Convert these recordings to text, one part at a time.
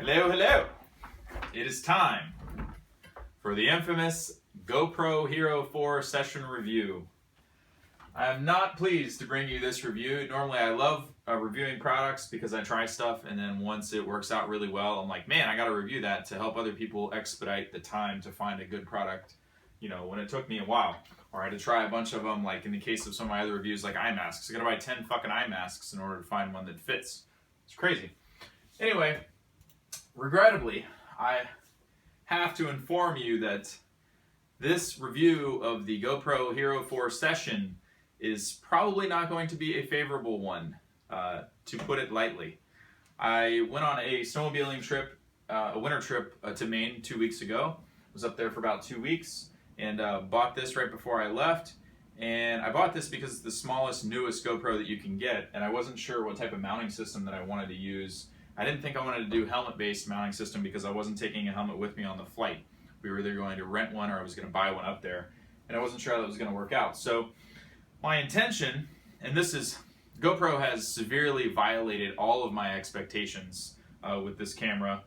Hello, hello. It is time for the infamous GoPro Hero 4 session review. I am not pleased to bring you this review. Normally I love reviewing products because I try stuff and then once it works out really well, I'm like, man, I gotta review that to help other people expedite the time to find a good product, you know, when it took me a while. Or I had to try a bunch of them, like in the case of some of my other reviews, like eye masks. I gotta buy 10 fucking eye masks in order to find one that fits. It's crazy. Anyway, regrettably, I have to inform you that this review of the GoPro Hero 4 session is probably not going to be a favorable one, to put it lightly. I went on a snowmobiling trip, a winter trip to Maine 2 weeks ago. Was up there for about 2 weeks and bought this right before I left. And I bought this because it's the smallest, newest GoPro that you can get, and I wasn't sure what type of mounting system that I wanted to use. I didn't think I wanted to do helmet-based mounting system because I wasn't taking a helmet with me on the flight. We were either going to rent one or I was going to buy one up there, and I wasn't sure how that was going to work out. So my intention, and this is, GoPro has severely violated all of my expectations with this camera.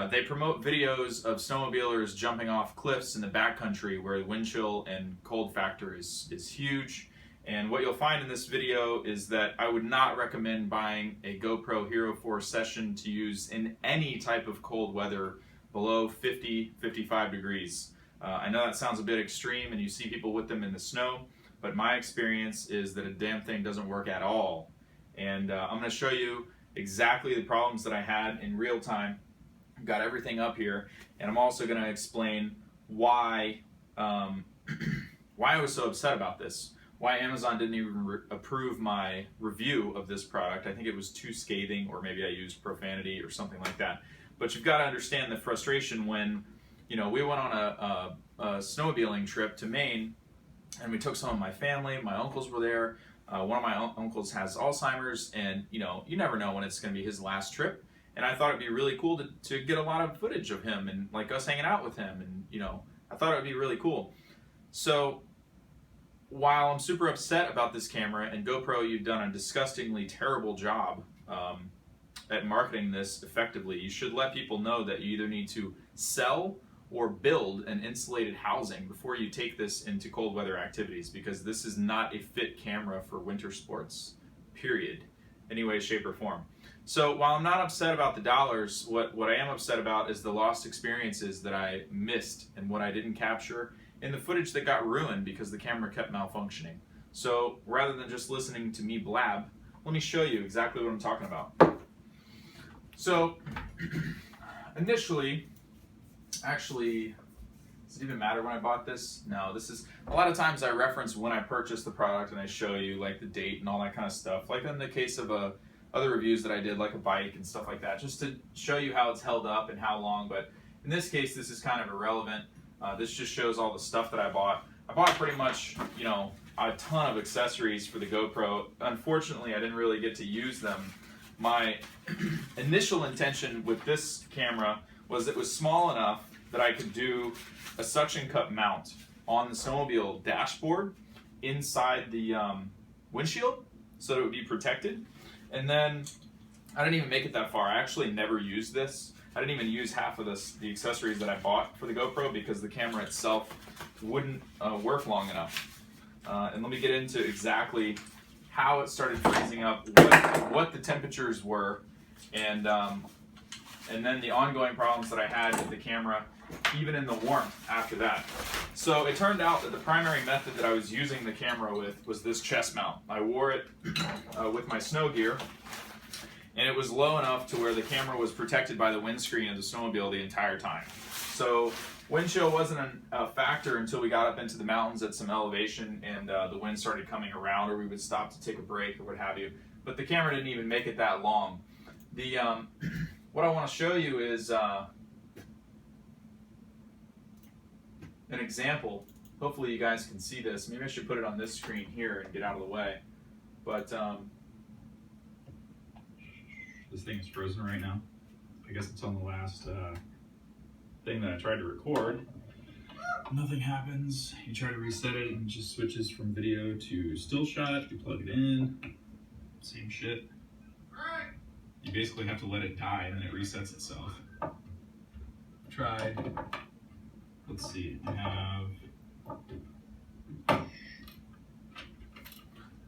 They promote videos of snowmobilers jumping off cliffs in the backcountry where the wind chill and cold factor is huge. And what you'll find in this video is that I would not recommend buying a GoPro Hero 4 session to use in any type of cold weather below 50, 55 degrees. I know that sounds a bit extreme and you see people with them in the snow, but my experience is that a damn thing doesn't work at all. And I'm going to show you exactly the problems that I had in real time. I've got everything up here, and I'm also going to explain why why I was so upset about this. Why Amazon didn't even approve my review of this product. I think it was too scathing, or maybe I used profanity or something like that. But you've got to understand the frustration when, you know, we went on a snowmobiling trip to Maine, and we took some of my family. My uncles were there. One of my uncles has Alzheimer's, and you know, you never know when it's going to be his last trip. And I thought it'd be really cool to get a lot of footage of him and like us hanging out with him, and you know, I thought it would be really cool. So while I'm super upset about this camera, and GoPro, you've done a disgustingly terrible job at marketing this effectively, you should let people know that you either need to sell or build an insulated housing before you take this into cold weather activities, because this is not a fit camera for winter sports, period, any way, shape, or form. So while I'm not upset about the dollars, what I am upset about is the lost experiences that I missed and what I didn't capture, and the footage that got ruined because the camera kept malfunctioning. So rather than just listening to me blab, let me show you exactly what I'm talking about. So initially, actually, does it even matter when I bought this? No, this is, a lot of times I reference when I purchased the product and I show you like the date and all that kind of stuff. Like in the case of other reviews that I did, like a bike and stuff like that, just to show you how it's held up and how long. But in this case, this is kind of irrelevant. This just shows all the stuff that I bought. I bought pretty much, you know, a ton of accessories for the GoPro. Unfortunately, I didn't really get to use them. My initial intention with this camera was it was small enough that I could do a suction cup mount on the snowmobile dashboard inside the windshield so that it would be protected. And then I didn't even make it that far. I actually never used this. I didn't even use half of the accessories that I bought for the GoPro because the camera itself wouldn't work long enough. And let me get into exactly how it started freezing up, what the temperatures were, and then the ongoing problems that I had with the camera, even in the warmth after that. So it turned out that the primary method that I was using the camera with was this chest mount. I wore it with my snow gear, and it was low enough to where the camera was protected by the windscreen of the snowmobile the entire time. So wind chill wasn't a factor until we got up into the mountains at some elevation and the wind started coming around, or we would stop to take a break or what have you. But the camera didn't even make it that long. The what I want to show you is an example. Hopefully you guys can see this. Maybe I should put it on this screen here and get out of the way. But this thing's frozen right now. I guess it's on the last thing that I tried to record. Nothing happens. You try to reset it and it just switches from video to still shot. You plug it in. Same shit. you basically have to let it die and then it resets itself. Try. Let's see. I have.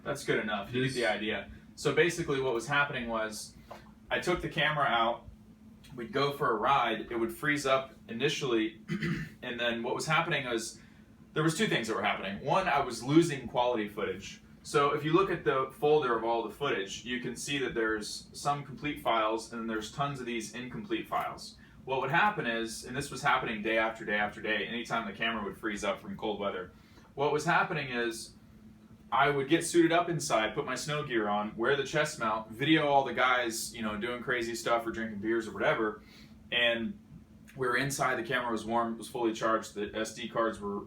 That's good enough. You get the idea. So basically, what was happening was, I took the camera out. We'd go for a ride. It would freeze up initially, and then what was happening was there was two things that were happening. One, I was losing quality footage. So if you look at the folder of all the footage, you can see that there's some complete files and then there's tons of these incomplete files. What would happen is, and this was happening day after day after day, anytime the camera would freeze up from cold weather, what was happening is I would get suited up inside, put my snow gear on, wear the chest mount, video all the guys, you know, doing crazy stuff or drinking beers or whatever, and we were inside, the camera was warm, it was fully charged, the SD cards were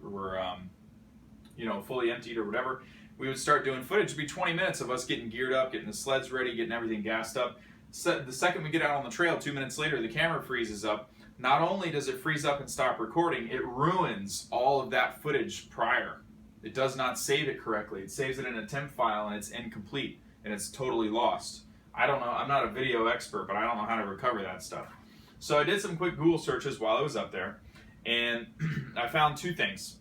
you know, fully emptied or whatever. We would start doing footage. It'd be 20 minutes of us getting geared up, getting the sleds ready, getting everything gassed up. So the second we get out on the trail, 2 minutes later, the camera freezes up. Not only does it freeze up and stop recording, it ruins all of that footage prior. It does not save it correctly. It saves it in a temp file and it's incomplete and it's totally lost. I don't know, I'm not a video expert, but I don't know how to recover that stuff. So I did some quick Google searches while I was up there, and I found two things.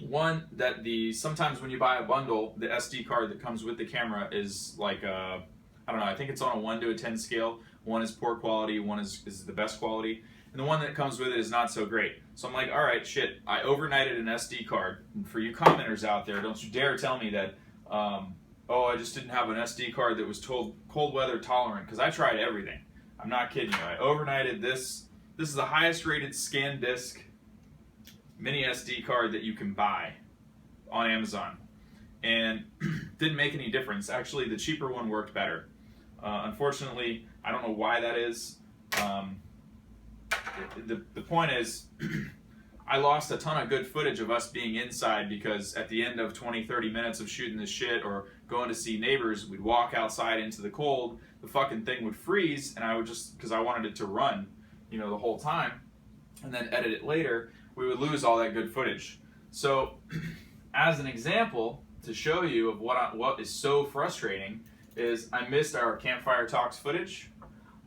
One, that sometimes when you buy a bundle, the SD card that comes with the camera is like a, I don't know, I think it's on a 1 to a 10 scale. One is poor quality, one is the best quality, and the one that comes with it is not so great. So I'm like, all right, shit, I overnighted an SD card. And for you commenters out there, don't you dare tell me that, oh, I just didn't have an SD card that was cold weather tolerant, because I tried everything. I'm not kidding you. I overnighted this. This is the highest rated SanDisk mini SD card that you can buy on Amazon, and didn't make any difference. Actually, the cheaper one worked better. Unfortunately, I don't know why that is. The point is, I lost a ton of good footage of us being inside, because at the end of 20-30 minutes of shooting this shit or going to see neighbors, we'd walk outside into the cold, the fucking thing would freeze, and I would just, because I wanted it to run, you know, the whole time, and then edit it later, we would lose all that good footage. So, as an example, to show you of what is so frustrating, is I missed our campfire talks footage.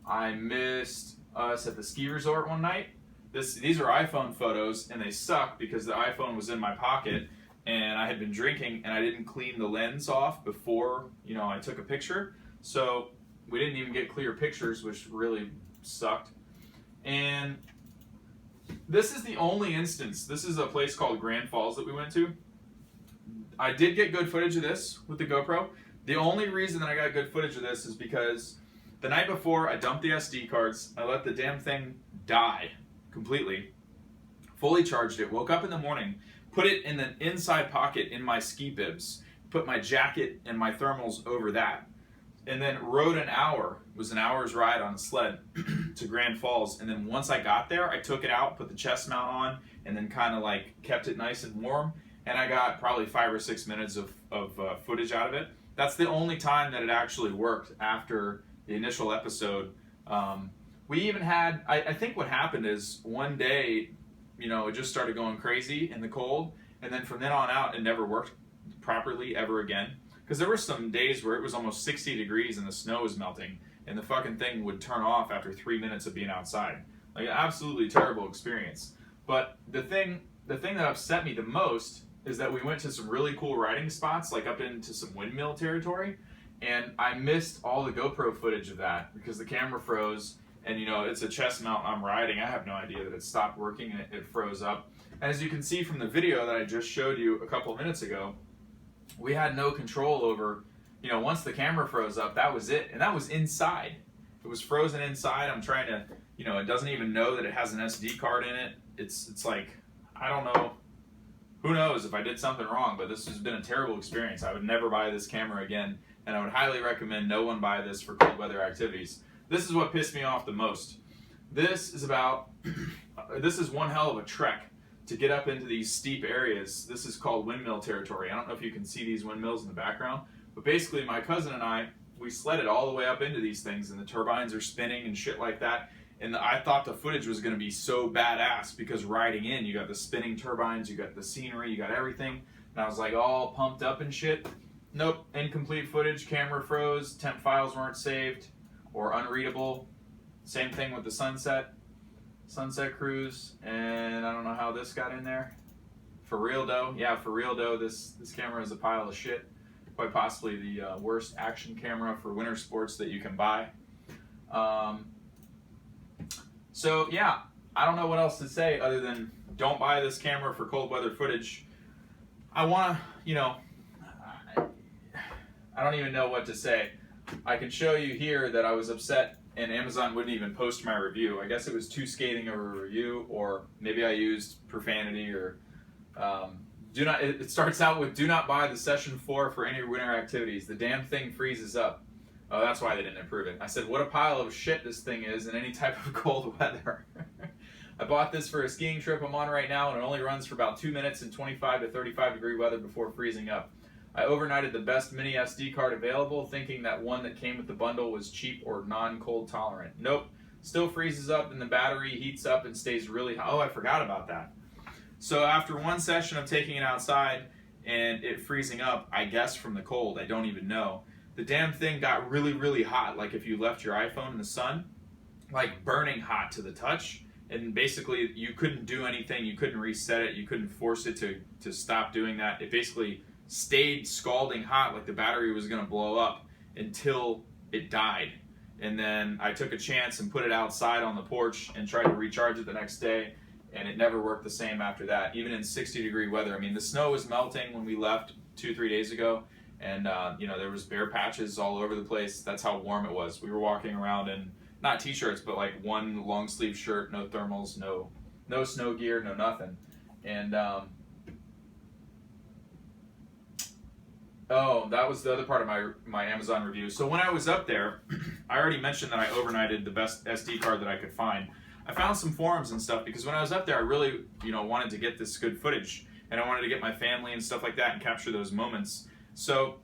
I missed us at the ski resort one night. These are iPhone photos, and they suck because the iPhone was in my pocket, and I had been drinking, and I didn't clean the lens off before, you know, I took a picture. So we didn't even get clear pictures, which really sucked. And this is the only instance. This is a place called Grand Falls that we went to. I did get good footage of this with the GoPro. The only reason that I got good footage of this is because the night before I dumped the SD cards, I let the damn thing die completely, fully charged it, woke up in the morning, put it in the inside pocket in my ski bibs, put my jacket and my thermals over that, and then rode an hour, it was an hour's ride on a sled to Grand Falls. And then once I got there, I took it out, put the chest mount on, and then kind of like kept it nice and warm, and I got probably 5 or 6 minutes of footage out of it. That's the only time that it actually worked after the initial episode. We even had, I think what happened is one day, you know, it just started going crazy in the cold, and then from then on out, it never worked properly ever again. Because there were some days where it was almost 60 degrees and the snow was melting, and the fucking thing would turn off after 3 minutes of being outside. Like, an absolutely terrible experience. But the thing that upset me the most is that we went to some really cool riding spots, like up into some windmill territory, and I missed all the GoPro footage of that because the camera froze, and you know, it's a chest mount I'm riding. I have no idea that it stopped working and it froze up. And as you can see from the video that I just showed you a couple of minutes ago, we had no control over, you know, once the camera froze up, that was it. And that was inside. It was frozen inside. I'm trying to, you know, it doesn't even know that it has an SD card in it. It's like, I don't know. Who knows if I did something wrong, but this has been a terrible experience. I would never buy this camera again, and I would highly recommend no one buy this for cold weather activities. This is what pissed me off the most. This is one hell of a trek to get up into these steep areas. This is called windmill territory. I don't know if you can see these windmills in the background, but basically my cousin and I, we sledded all the way up into these things, and the turbines are spinning and shit like that. And I thought the footage was going to be so badass because riding in, you got the spinning turbines, you got the scenery, you got everything. And I was like all pumped up and shit. Nope, incomplete footage, camera froze, temp files weren't saved, or unreadable. Same thing with the sunset cruise, and I don't know how this got in there. For real though, yeah, for real though, this camera is a pile of shit. Quite possibly the worst action camera for winter sports that you can buy. So yeah, I don't know what else to say other than don't buy this camera for cold weather footage. I want to, you know, I don't even know what to say. I can show you here that I was upset and Amazon wouldn't even post my review. I guess it was too scathing of a review, or maybe I used profanity, or it starts out with, do not buy the Session 4 for any winter activities. The damn thing freezes up. Oh, that's why they didn't approve it. I said, what a pile of shit this thing is in any type of cold weather. I bought this for a skiing trip I'm on right now, and it only runs for about 2 minutes in 25 to 35 degree weather before freezing up. I overnighted the best mini SD card available, thinking that one that came with the bundle was cheap or non-cold tolerant. Nope, still freezes up and the battery heats up and stays really hot. Oh, I forgot about that. So after one session of taking it outside and it freezing up, I guess from the cold, I don't even know, the damn thing got really, really hot, like if you left your iPhone in the sun, like burning hot to the touch, and basically you couldn't do anything, you couldn't reset it, you couldn't force it to stop doing that. It basically stayed scalding hot, like the battery was going to blow up until it died. And then I took a chance and put it outside on the porch and tried to recharge it the next day, and it never worked the same after that, even in 60 degree weather. I mean, the snow was melting when we left 2-3 days ago, and you know, there was bare patches all over the place. That's how warm it was. We were walking around in not t-shirts, but like one long sleeve shirt, no thermals, no snow gear, no nothing. And oh, that was the other part of my Amazon review. So when I was up there, I already mentioned that I overnighted the best SD card that I could find. I found some forums and stuff because when I was up there, I really, you know, wanted to get this good footage, and I wanted to get my family and stuff like that and capture those moments. So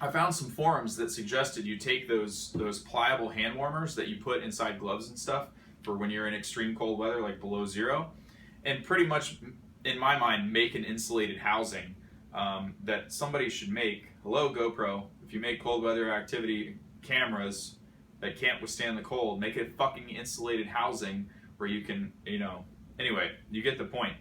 I found some forums that suggested you take those pliable hand warmers that you put inside gloves and stuff for when you're in extreme cold weather, like below zero, and pretty much, in my mind, make an insulated housing that somebody should make. Hello, GoPro. If you make cold weather activity cameras that can't withstand the cold, make a fucking insulated housing where you can, you know, anyway, you get the point.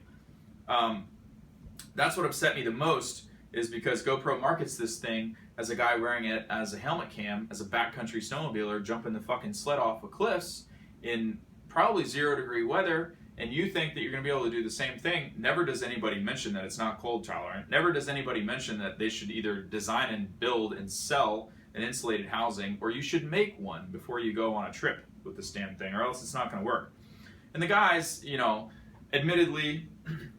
That's what upset me the most, is because GoPro markets this thing as a guy wearing it as a helmet cam, as a backcountry snowmobiler jumping the fucking sled off of cliffs in probably 0 degree weather, and you think that you're going to be able to do the same thing. Never does anybody mention that it's not cold tolerant. Never does anybody mention that they should either design and build and sell an insulated housing, or you should make one before you go on a trip with this damn thing, or else it's not going to work. And the guys, you know, admittedly,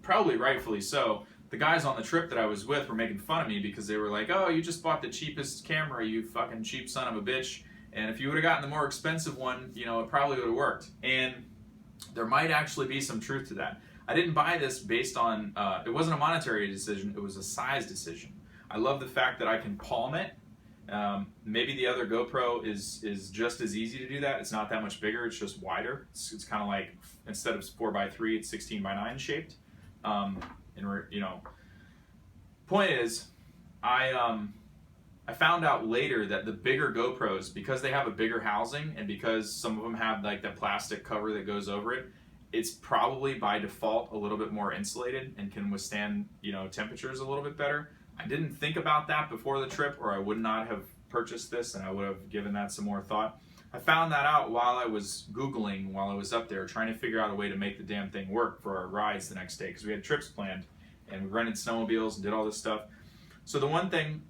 probably rightfully so, the guys on the trip that I was with were making fun of me because they were like, oh, you just bought the cheapest camera, you fucking cheap son of a bitch. And if you would have gotten the more expensive one, you know, it probably would have worked. And there might actually be some truth to that. I didn't buy this based on, it wasn't a monetary decision, it was a size decision. I love the fact that I can palm it. Maybe the other GoPro is just as easy to do that. It's not that much bigger, it's just wider. It's kind of like, instead of 4x3, it's 16x9 shaped. And we're, you know, point is, I found out later that the bigger GoPros, because they have a bigger housing and because some of them have like that plastic cover that goes over it, it's probably by default a little bit more insulated and can withstand, you know, temperatures a little bit better. I didn't think about that before the trip, or I would not have purchased this, and I would have given that some more thought. I found that out while I was Googling, while I was up there, trying to figure out a way to make the damn thing work for our rides the next day, because we had trips planned, and we rented snowmobiles and did all this stuff. So the one thing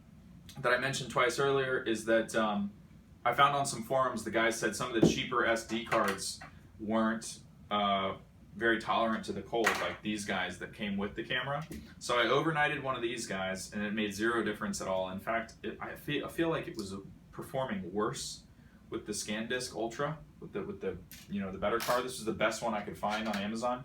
that I mentioned twice earlier is that I found on some forums, the guys said some of the cheaper SD cards weren't very tolerant to the cold, like these guys that came with the camera. So I overnighted one of these guys, and it made zero difference at all. In fact, I feel like it was performing worse with the ScanDisk Ultra, with the you know, the better card. This was the best one I could find on Amazon.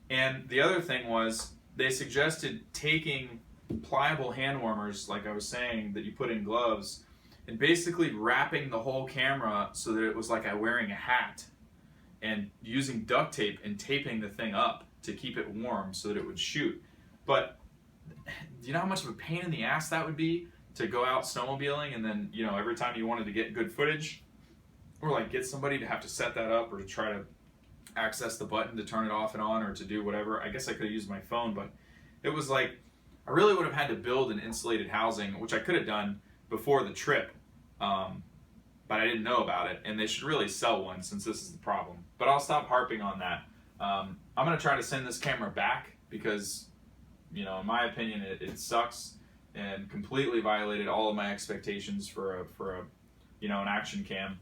And the other thing was, they suggested taking pliable hand warmers, like I was saying, that you put in gloves, and basically wrapping the whole camera so that it was like wearing a hat, and using duct tape and taping the thing up to keep it warm so that it would shoot. But do you know how much of a pain in the ass that would be to go out snowmobiling, and then, you know, every time you wanted to get good footage, or like get somebody to have to set that up or to try to access the button to turn it off and on or to do whatever. I guess I could have used my phone, but it was like I really would have had to build an insulated housing, which I could have done before the trip, but I didn't know about it, and they should really sell one since this is the problem. But I'll stop harping on that. I'm going to try to send this camera back because, you know, in my opinion, it sucks and completely violated all of my expectations for a you know, an action cam.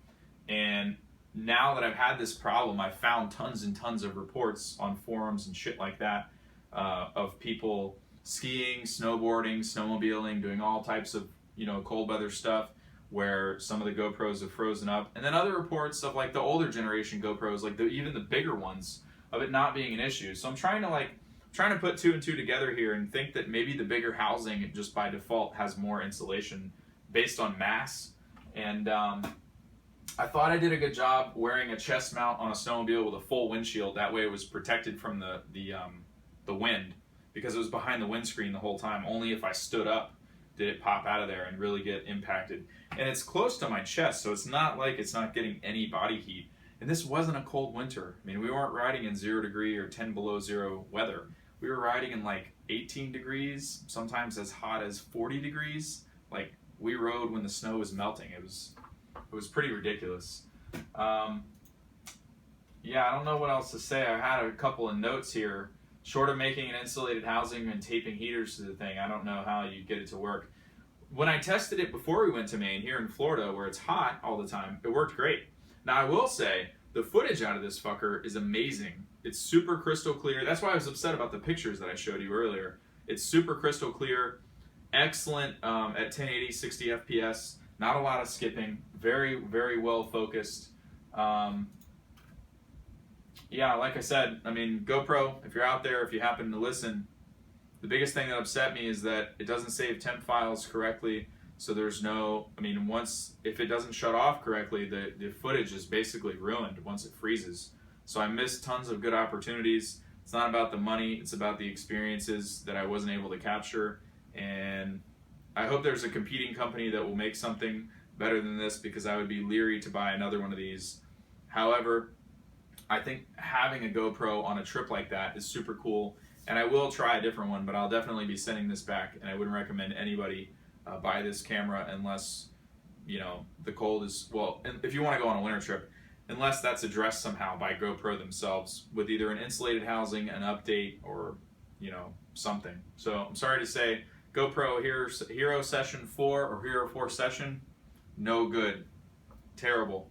And now that I've had this problem, I've found tons and tons of reports on forums and shit like that of people skiing, snowboarding, snowmobiling, doing all types of, you know, cold weather stuff where some of the GoPros have frozen up. And then other reports of like the older generation GoPros, like even the bigger ones, of it not being an issue. So I'm trying to put two and two together here and think that maybe the bigger housing just by default has more insulation based on mass. And I thought I did a good job wearing a chest mount on a snowmobile with a full windshield. That way it was protected from the wind, because it was behind the windscreen the whole time. Only if I stood up did it pop out of there and really get impacted. And it's close to my chest, so it's not like it's not getting any body heat. And this wasn't a cold winter. I mean, we weren't riding in 0 degree or 10 below zero weather. We were riding in like 18 degrees, sometimes as hot as 40 degrees. Like, we rode when the snow was melting. It was pretty ridiculous. Yeah, I don't know what else to say. I had a couple of notes here. Short of making an insulated housing and taping heaters to the thing, I don't know how you get it to work. When I tested it before we went to Maine, here in Florida, where it's hot all the time, it worked great. Now, I will say, the footage out of this fucker is amazing. It's super crystal clear. That's why I was upset about the pictures that I showed you earlier. It's super crystal clear, excellent at 1080, 60 FPS, not a lot of skipping, very, very well focused. Yeah, like I said, I mean, GoPro, if you're out there, if you happen to listen, the biggest thing that upset me is that it doesn't save temp files correctly. So there's no, I mean, if it doesn't shut off correctly, the footage is basically ruined once it freezes. So I missed tons of good opportunities. It's not about the money, it's about the experiences that I wasn't able to capture. And I hope there's a competing company that will make something better than this, because I would be leery to buy another one of these. However, I think having a GoPro on a trip like that is super cool. And I will try a different one, but I'll definitely be sending this back, and I wouldn't recommend anybody buy this camera unless, you know, the cold is, well, if you want to go on a winter trip, unless that's addressed somehow by GoPro themselves with either an insulated housing, an update, or, you know, something. So I'm sorry to say, GoPro Hero Session 4 or Hero 4 Session, no good. Terrible.